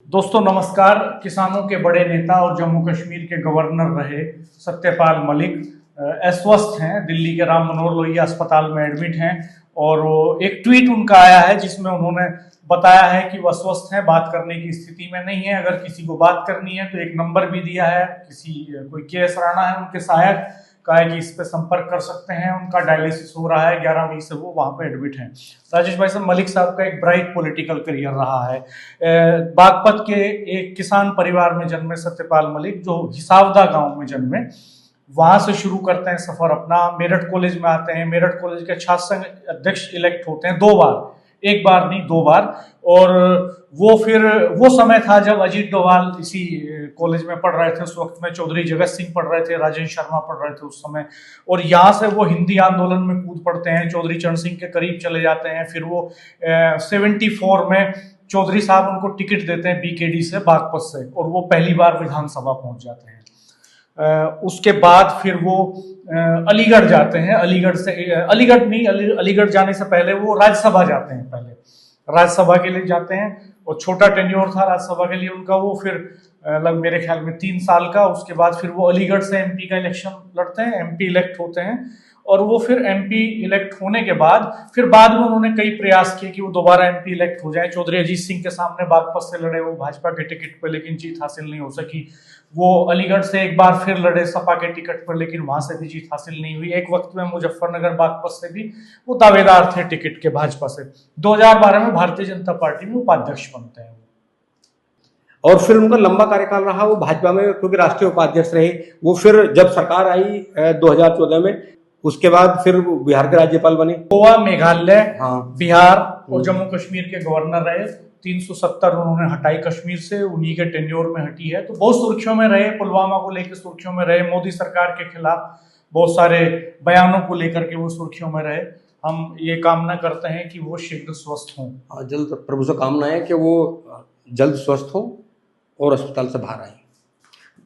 दोस्तों नमस्कार। किसानों के बड़े नेता और जम्मू कश्मीर के गवर्नर रहे सत्यपाल मलिक अस्वस्थ हैं, दिल्ली के राम मनोहर लोहिया अस्पताल में एडमिट हैं। और वो एक ट्वीट उनका आया है जिसमें उन्होंने बताया है कि वो अस्वस्थ हैं, बात करने की स्थिति में नहीं है। अगर किसी को बात करनी है तो एक नंबर भी दिया है, कोई के एस राणा है उनके सहायक, कहा है कि इस पे संपर्क कर सकते हैं। उनका डायलिसिस हो रहा है, 11 मई से वो वहां पे एडमिट हैं। राजेश भाई साहब, मलिक साहब का एक ब्राइट पॉलिटिकल करियर रहा है। बागपत के एक किसान परिवार में जन्मे सत्यपाल मलिक, जो हिसावदा गांव में जन्मे, वहां से शुरू करते हैं सफर अपना। मेरठ कॉलेज में आते हैं, मेरठ कॉलेज के छात्र संघ अध्यक्ष इलेक्ट होते हैं 2 बार, एक बार नहीं 2 बार। और वो समय था जब अजीत डोभाल इसी कॉलेज में पढ़ रहे थे। उस वक्त में चौधरी जगत सिंह पढ़ रहे थे, राजेंद्र शर्मा पढ़ रहे थे उस समय। और यहाँ से वो हिंदी आंदोलन में कूद पड़ते हैं, चौधरी चरण सिंह के करीब चले जाते हैं। फिर वो 74 में चौधरी साहब उनको टिकट देते हैं बीकेडी से, बागपत से, और वो पहली बार विधानसभा पहुंच जाते हैं। उसके बाद फिर वो अलीगढ़ जाते हैं। अलीगढ़ जाने से पहले वो राज्यसभा जाते हैं। पहले राज्यसभा के लिए जाते हैं और छोटा टेन्योर था राज्यसभा के लिए उनका। वो फिर लगभग मेरे ख्याल में 3 साल का। उसके बाद फिर वो अलीगढ़ से एमपी का इलेक्शन लड़ते हैं, एमपी इलेक्ट होते हैं। और वो फिर एमपी इलेक्ट होने के बाद फिर बाद में उन्होंने कई प्रयास किए कि वो दोबारा एमपी इलेक्ट हो जाए। चौधरी अजीत सिंह के सामने बागपत से लड़े वो भाजपा के टिकट पर, लेकिन जीत हासिल नहीं हो सकी। वो अलीगढ़ से एक बार फिर लड़े सपा के टिकट पर, लेकिन वहां से भी जीत हासिल नहीं हुई। एक वक्त में मुजफ्फरनगर बागपत से भी वो दावेदार थे टिकट के भाजपा से। 2012 में भारतीय जनता पार्टी में उपाध्यक्ष बनते हैं। और फिर उनका लंबा कार्यकाल रहा वो भाजपा में, क्योंकि राष्ट्रीय उपाध्यक्ष रहे। वो फिर जब सरकार आई 2014 में, उसके बाद फिर बिहार के राज्यपाल बने। गोवा, मेघालय, बिहार और जम्मू कश्मीर के गवर्नर रहे। 370 उन्होंने हटाई कश्मीर से, उन्हीं के टेन्योर में हटी है। तो बहुत सुर्खियों में रहे, पुलवामा को लेकर सुर्खियों में रहे, मोदी सरकार के खिलाफ बहुत सारे बयानों को लेकर के वो सुर्खियों में रहे। हम ये कामना करते हैं कि वो शीघ्र स्वस्थ हों। जल्द प्रभु से कामना है कि वो जल्द स्वस्थ हो और अस्पताल से बाहर आए।